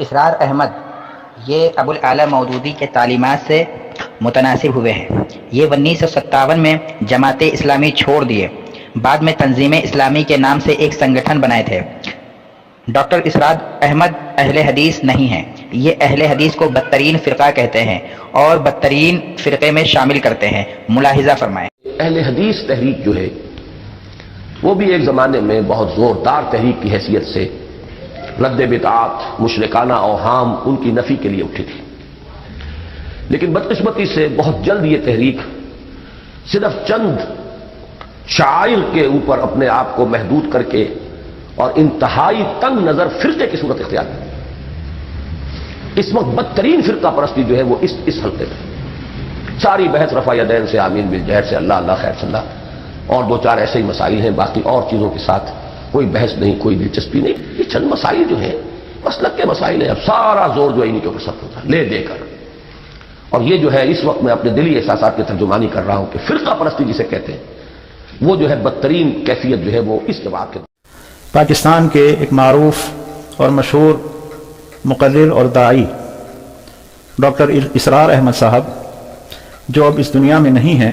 اسرار احمد یہ ابوالعالی مودودی کے تعلیمات سے متناسب ہوئے ہیں۔ یہ 1957 میں جماعت اسلامی چھوڑ دیے، بعد میں تنظیم اسلامی کے نام سے ایک سنگٹھن بنائے تھے۔ ڈاکٹر اسرار احمد اہل حدیث نہیں ہیں، یہ اہل حدیث کو بدترین فرقہ کہتے ہیں اور بدترین فرقے میں شامل کرتے ہیں۔ ملاحظہ فرمائیں۔ اہل حدیث تحریک جو ہے وہ بھی ایک زمانے میں بہت زوردار تحریک کی حیثیت سے رد بدعات، مشرکانہ اوہام ان کی نفی کے لیے اٹھی تھی، لیکن بدقسمتی سے بہت جلد یہ تحریک صرف چند شعائر کے اوپر اپنے آپ کو محدود کر کے اور انتہائی تنگ نظر فرقے کی صورت اختیار کی۔ اس وقت بدترین فرقہ پرستی جو ہے وہ اس حلقے میں ساری بحث رفع یدین سے، آمین بالجہر سے، اللہ اللہ خیر صلی اللہ، اور دو چار ایسے ہی مسائل ہیں، باقی اور چیزوں کے ساتھ کوئی بحث نہیں، کوئی دلچسپی نہیں۔ یہ چند مسائل جو ہیں مسلک کے مسائل ہیں، اب سارا زور جو ہے انہیں کے اوپر سب ہوتا ہے لے دے کر۔ اور یہ جو ہے اس وقت میں اپنے دلی احساسات کی ترجمانی کر رہا ہوں کہ فرقہ پرستی جسے کہتے ہیں وہ جو ہے بدترین کیفیت جو ہے وہ اس جواب کے۔ پاکستان کے ایک معروف اور مشہور مقرر اور داعی ڈاکٹر اسرار احمد صاحب جو اب اس دنیا میں نہیں ہیں،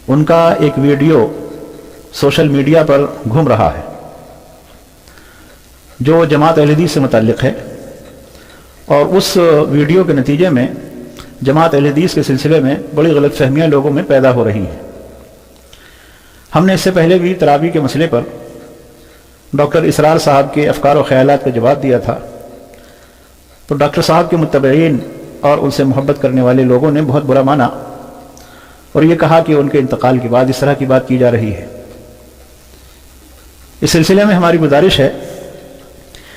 ان کا ایک ویڈیو سوشل میڈیا پر گھوم رہا ہے جو جماعت اہل حدیث سے متعلق ہے، اور اس ویڈیو کے نتیجے میں جماعت اہل حدیث کے سلسلے میں بڑی غلط فہمیاں لوگوں میں پیدا ہو رہی ہیں۔ ہم نے اس سے پہلے بھی تراویح کے مسئلے پر ڈاکٹر اسرار صاحب کے افکار و خیالات کا جواب دیا تھا، تو ڈاکٹر صاحب کے متبعین اور ان سے محبت کرنے والے لوگوں نے بہت برا مانا اور یہ کہا کہ ان کے انتقال کے بعد اس طرح کی بات کی جا رہی ہے۔ اس سلسلے میں ہماری گزارش ہے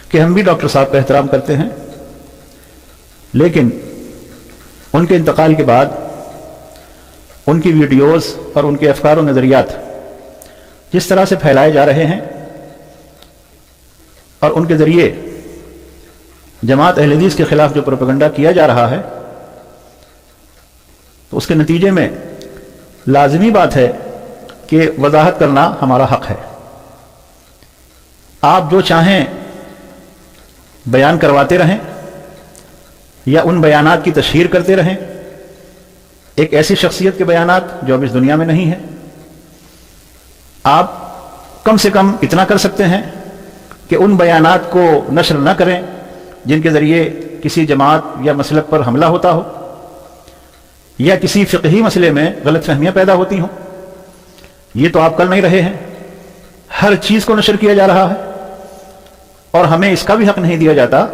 کہ ہم بھی ڈاکٹر صاحب کا احترام کرتے ہیں، لیکن ان کے انتقال کے بعد ان کی ویڈیوز اور ان کے افکار و نظریات جس طرح سے پھیلائے جا رہے ہیں اور ان کے ذریعے جماعت اہل حدیث کے خلاف جو پروپیگنڈا کیا جا رہا ہے، تو اس کے نتیجے میں لازمی بات ہے کہ وضاحت کرنا ہمارا حق ہے۔ آپ جو چاہیں بیان کرواتے رہیں یا ان بیانات کی تشہیر کرتے رہیں، ایک ایسی شخصیت کے بیانات جو اب اس دنیا میں نہیں ہے۔ آپ کم سے کم اتنا کر سکتے ہیں کہ ان بیانات کو نشر نہ کریں جن کے ذریعے کسی جماعت یا مسلک پر حملہ ہوتا ہو یا کسی فقہی مسئلے میں غلط فہمیاں پیدا ہوتی ہوں۔ یہ تو آپ کر نہیں رہے ہیں، ہر چیز کو نشر کیا جا رہا ہے، اور ہمیں اس کا بھی حق نہیں دیا جاتا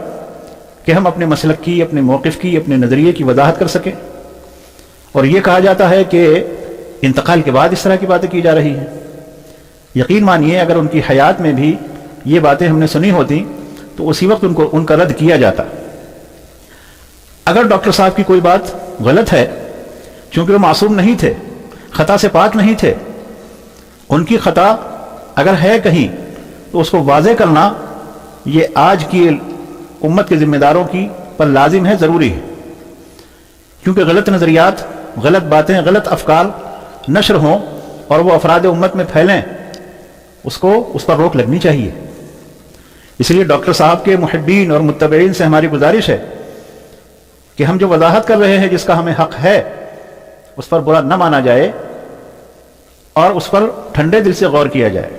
کہ ہم اپنے مسلک کی، اپنے موقف کی، اپنے نظریے کی وضاحت کر سکیں۔ اور یہ کہا جاتا ہے کہ انتقال کے بعد اس طرح کی باتیں کی جا رہی ہیں۔ یقین مانیے اگر ان کی حیات میں بھی یہ باتیں ہم نے سنی ہوتی تو اسی وقت ان کا رد کیا جاتا۔ اگر ڈاکٹر صاحب کی کوئی بات غلط ہے، چونکہ وہ معصوم نہیں تھے، خطا سے پاک نہیں تھے، ان کی خطا اگر ہے کہیں تو اس کو واضح کرنا یہ آج کی امت کے ذمہ داروں کی پر لازم ہے، ضروری ہے، کیونکہ غلط نظریات، غلط باتیں، غلط افکار نشر ہوں اور وہ افراد امت میں پھیلیں، اس پر روک لگنی چاہیے۔ اس لیے ڈاکٹر صاحب کے محبین اور متبعین سے ہماری گزارش ہے کہ ہم جو وضاحت کر رہے ہیں، جس کا ہمیں حق ہے، اس پر برا نہ مانا جائے اور اس پر ٹھنڈے دل سے غور کیا جائے۔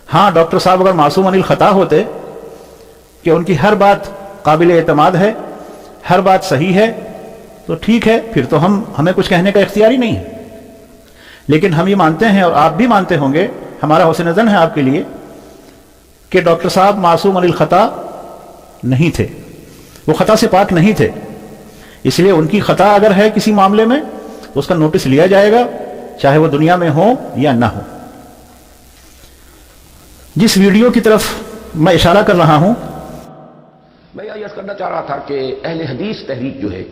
ہاں، ڈاکٹر صاحب اگر معصوم عن الخطا ہوتے کہ ان کی ہر بات قابل اعتماد ہے، ہر بات صحیح ہے، تو ٹھیک ہے، پھر تو ہمیں کچھ کہنے کا اختیار ہی نہیں ہے۔ لیکن ہم یہ مانتے ہیں، اور آپ بھی مانتے ہوں گے، ہمارا حسن ظن ہے آپ کے لیے کہ ڈاکٹر صاحب معصوم عن الخطا نہیں تھے، وہ خطا سے پاک نہیں تھے۔ اس لیے ان کی خطا اگر ہے کسی معاملے میں تو اس کا نوٹس لیا جائے گا، چاہے وہ دنیا میں ہو یا نہ ہو۔ جس ویڈیو کی طرف میں اشارہ کر رہا ہوں، میں یہ عرض کرنا چاہ رہا تھا کہ اہل حدیث تحریک جو ہے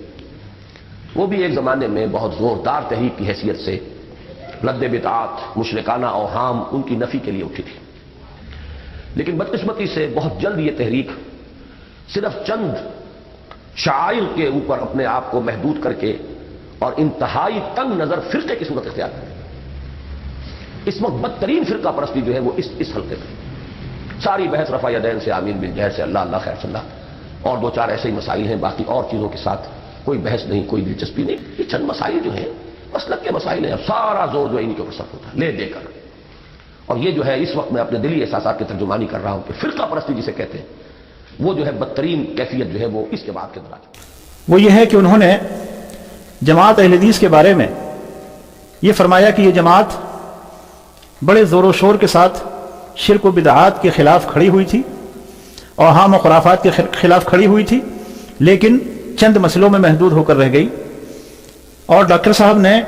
وہ بھی ایک زمانے میں بہت زوردار تحریک کی حیثیت سے رد بدعات، مشرکانہ اوہام ان کی نفی کے لیے اٹھی تھی، لیکن بدقسمتی سے بہت جلد یہ تحریک صرف چند شعائر کے اوپر اپنے آپ کو محدود کر کے اور انتہائی تنگ نظر فرقے کی صورت اختیار کی۔ اس وقت بدترین فرقہ پرستی جو ہے وہ اس حلقے میں ساری بحث رفع یدین سے، آمین بالجہر سے، اللہ اللہ خیر صلی اللہ، اور دو چار ایسے ہی مسائل ہیں، باقی اور چیزوں کے ساتھ کوئی بحث نہیں، کوئی دلچسپی نہیں. یہ چند مسائل جو ہیں مسلک کے مسائل ہیں، اب سارا زور جو ہے ان کے اوپر صرف ہوتا ہے لے دے کر. اور یہ جو ہے اس وقت میں اپنے دلی احساسات کی ترجمانی کر رہا ہوں کہ فرقہ پرستی جسے کہتے ہیں وہ جو ہے بدترین کیفیت جو ہے وہ اس کے بعد کے اندر آ چکی ہے. وہ یہ ہے کہ انہوں نے جماعت اہل حدیث کے بارے میں یہ فرمایا کہ یہ جماعت بڑے زور و شور کے ساتھ شرک و بدعات کے خلاف کھڑی ہوئی تھی، اوہام و خرافات کے خلاف کھڑی ہوئی تھی، لیکن چند مسئلوں میں محدود ہو کر رہ گئی. اور ڈاکٹر صاحب نے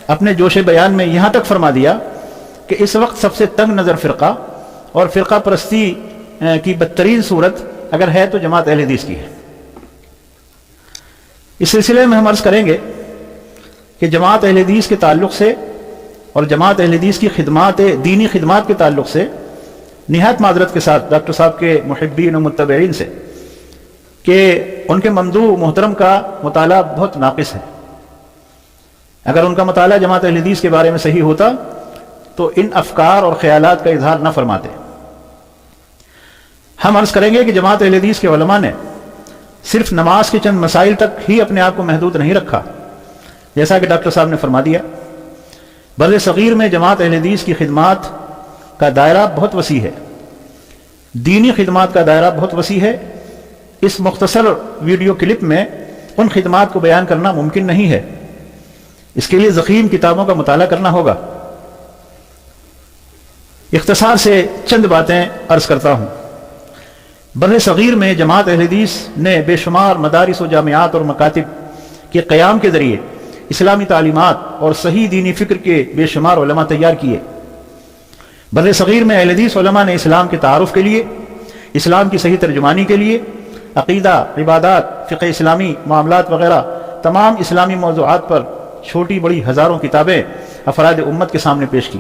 اپنے جوش بیان میں یہاں تک فرما دیا کہ اس وقت سب سے تنگ نظر فرقہ اور فرقہ پرستی کی بدترین صورت اگر ہے تو جماعت اہل حدیث کی ہے. اس سلسلے میں ہم عرض کریں گے کہ جماعت اہل حدیث کے تعلق سے اور جماعت اہل حدیث کی خدمات دینی خدمات کے تعلق سے نہایت معذرت کے ساتھ ڈاکٹر صاحب کے محبین و متبعین سے کہ ان کے ممدوح محترم کا مطالعہ بہت ناقص ہے. اگر ان کا مطالعہ جماعت اہل حدیث کے بارے میں صحیح ہوتا تو ان افکار اور خیالات کا اظہار نہ فرماتے. ہم عرض کریں گے کہ جماعت اہل حدیث کے علماء نے صرف نماز کے چند مسائل تک ہی اپنے آپ کو محدود نہیں رکھا، جیسا کہ ڈاکٹر صاحب نے فرما دیا. بر صغیر میں جماعت اہل حدیث کی خدمات کا دائرہ بہت وسیع ہے، دینی خدمات کا دائرہ بہت وسیع ہے. اس مختصر ویڈیو کلپ میں ان خدمات کو بیان کرنا ممکن نہیں ہے، اس کے لیے ضخیم کتابوں کا مطالعہ کرنا ہوگا. اختصار سے چند باتیں عرض کرتا ہوں. بر صغیر میں جماعت اہل حدیث نے بے شمار مدارس و جامعات اور مکاتب کے قیام کے ذریعے اسلامی تعلیمات اور صحیح دینی فکر کے بے شمار علماء تیار کیے. بر صغیر میں اہل حدیث علماء نے اسلام کے تعارف کے لیے، اسلام کی صحیح ترجمانی کے لیے، عقیدہ، عبادات، فقہ اسلامی، معاملات وغیرہ تمام اسلامی موضوعات پر چھوٹی بڑی ہزاروں کتابیں افراد امت کے سامنے پیش کی.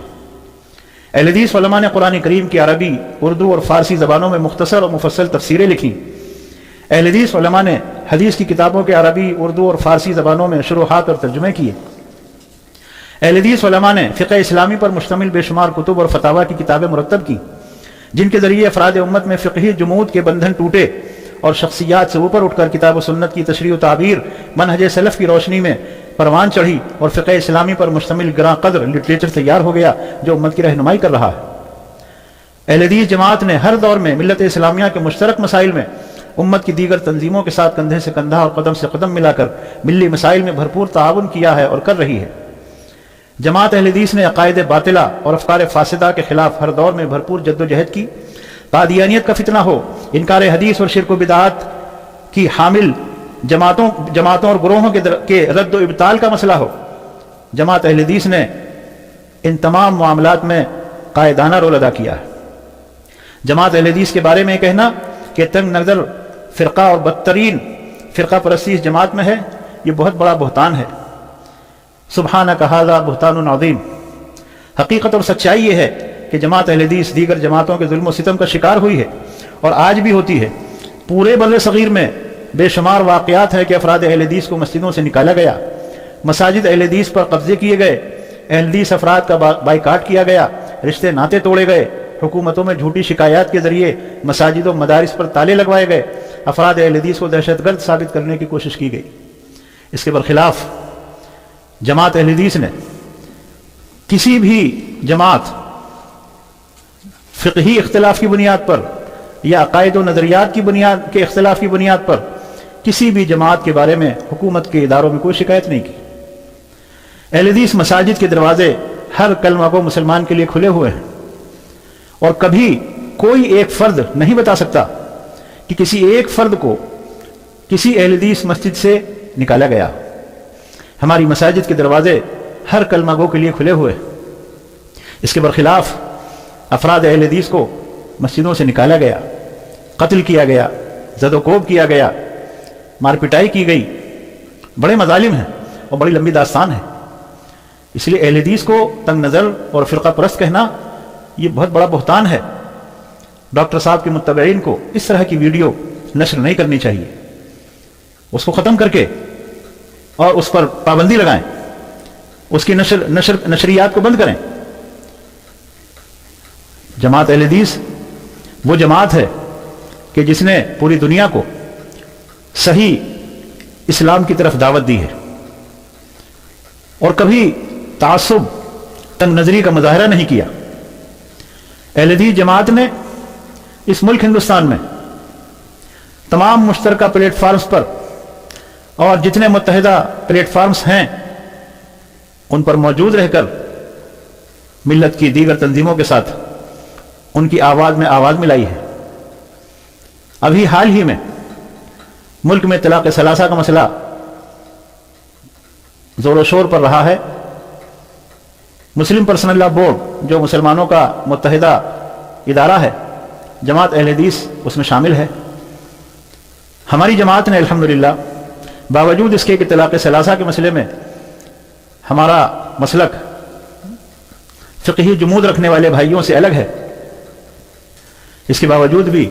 اہل حدیث علماء نے قرآن کریم کی عربی، اردو اور فارسی زبانوں میں مختصر اور مفصل تفسیریں لکھیں. اہل حدیث علماء نے حدیث کی کتابوں کے عربی، اردو اور فارسی زبانوں میں شروحات اور ترجمے کیے. اہل حدیث علماء نے فقہ اسلامی پر مشتمل بے شمار کتب اور فتاویٰ کی کتابیں مرتب کی، جن کے ذریعے افراد امت میں فقہی جمود کے بندھن ٹوٹے اور شخصیات سے اوپر اٹھ کر کتاب و سنت کی تشریح و تعبیر منہج سلف کی روشنی میں پروان چڑھی اور فقہ اسلامی پر مشتمل گراں قدر لٹریچر تیار ہو گیا جو امت کی رہنمائی کر رہا ہے. اہل حدیث جماعت نے ہر دور میں ملت اسلامیہ کے مشترک مسائل میں امت کی دیگر تنظیموں کے ساتھ کندھے سے کندھا اور قدم سے قدم ملا کر ملی مسائل میں بھرپور تعاون کیا ہے اور کر رہی ہے. جماعت اہل حدیث نے عقائد باطلہ اور افکار فاسدہ کے خلاف ہر دور میں بھرپور جد و جہد کی. قادیانیت کا فتنہ ہو، انکار حدیث اور شرک و بدعات کی حامل جماعتوں اور گروہوں کے رد و ابطال کا مسئلہ ہو، جماعت اہل حدیث نے ان تمام معاملات میں قائدانہ رول ادا کیا ہے. جماعت اہل حدیث کے بارے میں کہنا کہ تنگ نظر فرقہ اور بدترین فرقہ پرستی اس جماعت میں ہے، یہ بہت بڑا بہتان ہے. سبحانک ھذا بہتان عظیم. حقیقت اور سچائی یہ ہے کہ جماعت اہل حدیث دیگر جماعتوں کے ظلم و ستم کا شکار ہوئی ہے اور آج بھی ہوتی ہے. پورے بر صغیر میں بے شمار واقعات ہیں کہ افراد اہل حدیث کو مسجدوں سے نکالا گیا، مساجد اہل حدیث پر قبضے کیے گئے، اہل حدیث افراد کا بائیکاٹ کیا گیا، رشتے ناطے توڑے گئے، حکومتوں میں جھوٹی شکایات کے ذریعے مساجد و مدارس پر تالے لگوائے گئے، افراد اہل حدیث کو دہشت گرد ثابت کرنے کی کوشش کی گئی. اس کے برخلاف جماعت اہل حدیث نے کسی بھی جماعت فقہی اختلاف کی بنیاد پر یا عقائد و نظریات کی بنیاد کے اختلاف کی بنیاد پر کسی بھی جماعت کے بارے میں حکومت کے اداروں میں کوئی شکایت نہیں کی. اہل حدیث مساجد کے دروازے ہر کلمہ کو مسلمان کے لیے کھلے ہوئے ہیں اور کبھی کوئی ایک فرد نہیں بتا سکتا کہ کسی ایک فرد کو کسی اہل حدیث مسجد سے نکالا گیا. ہماری مساجد کے دروازے ہر کلمہ گو کے لیے کھلے ہوئے. اس کے برخلاف افراد اہل حدیث کو مسجدوں سے نکالا گیا، قتل کیا گیا، زد و کوب کیا گیا، مار پٹائی کی گئی. بڑے مظالم ہیں اور بڑی لمبی داستان ہے. اس لیے اہل حدیث کو تنگ نظر اور فرقہ پرست کہنا یہ بہت بڑا بہتان ہے. ڈاکٹر صاحب کے متبعین کو اس طرح کی ویڈیو نشر نہیں کرنی چاہیے. اس کو ختم کر کے اور اس پر پابندی لگائیں، اس کی نشریات کو بند کریں. جماعت اہل حدیث وہ جماعت ہے کہ جس نے پوری دنیا کو صحیح اسلام کی طرف دعوت دی ہے اور کبھی تعصب تنگ نظری کا مظاہرہ نہیں کیا۔ اہل حدیث جماعت نے اس ملک ہندوستان میں تمام مشترکہ پلیٹ فارمز پر اور جتنے متحدہ پلیٹ فارمز ہیں ان پر موجود رہ کر ملت کی دیگر تنظیموں کے ساتھ ان کی آواز میں آواز ملائی ہے۔ ابھی حال ہی میں ملک میں طلاق ثلاثہ کا مسئلہ زور و شور پر رہا ہے۔ مسلم پرسنل لاء بورڈ جو مسلمانوں کا متحدہ ادارہ ہے، جماعت اہل حدیث اس میں شامل ہے۔ ہماری جماعت نے الحمدللہ باوجود اس کے کہ طلاق ثلاثہ کے مسئلے میں ہمارا مسلک فقہی جمود رکھنے والے بھائیوں سے الگ ہے، اس کے باوجود بھی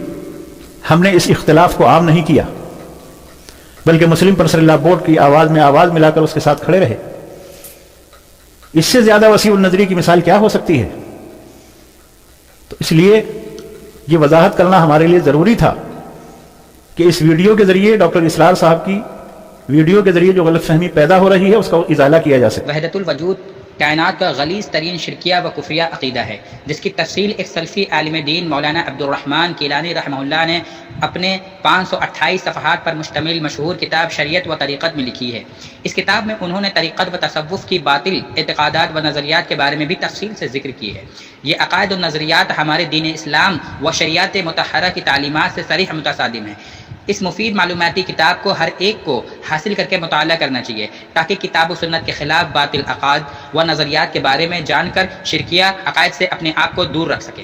ہم نے اس اختلاف کو عام نہیں کیا، بلکہ مسلم پرسنل لاء بورڈ کی آواز میں آواز ملا کر اس کے ساتھ کھڑے رہے۔ اس سے زیادہ وسیع النظری کی مثال کیا ہو سکتی ہے؟ تو اس لیے یہ وضاحت کرنا ہمارے لیے ضروری تھا کہ اس ویڈیو کے ذریعے ڈاکٹر اسرار صاحب کی ویڈیو کے ذریعے جو غلط فہمی پیدا ہو رہی ہے اس کا ازالہ کیا جا سکے۔ وحدت الوجود کائنات کا غلیظ ترین شرکیہ و کفریہ عقیدہ ہے، جس کی تفصیل ایک سلفی عالم دین مولانا عبد الرحمن کیلانی رحمہ اللہ نے اپنے 528 صفحات پر مشتمل مشہور کتاب شریعت و طریقت میں لکھی ہے۔ اس کتاب میں انہوں نے طریقت و تصوف کی باطل اعتقادات و نظریات کے بارے میں بھی تفصیل سے ذکر کی ہے۔ یہ عقائد و نظریات ہمارے دین اسلام و شریعت مطہرہ کی تعلیمات سے صریح متصادم ہیں۔ اس مفید معلوماتی کتاب کو ہر ایک کو حاصل کر کے مطالعہ کرنا چاہیے تاکہ کتاب و سنت کے خلاف باطل عقائد و نظریات کے بارے میں جان کر شرکیہ عقائد سے اپنے آپ کو دور رکھ سکے۔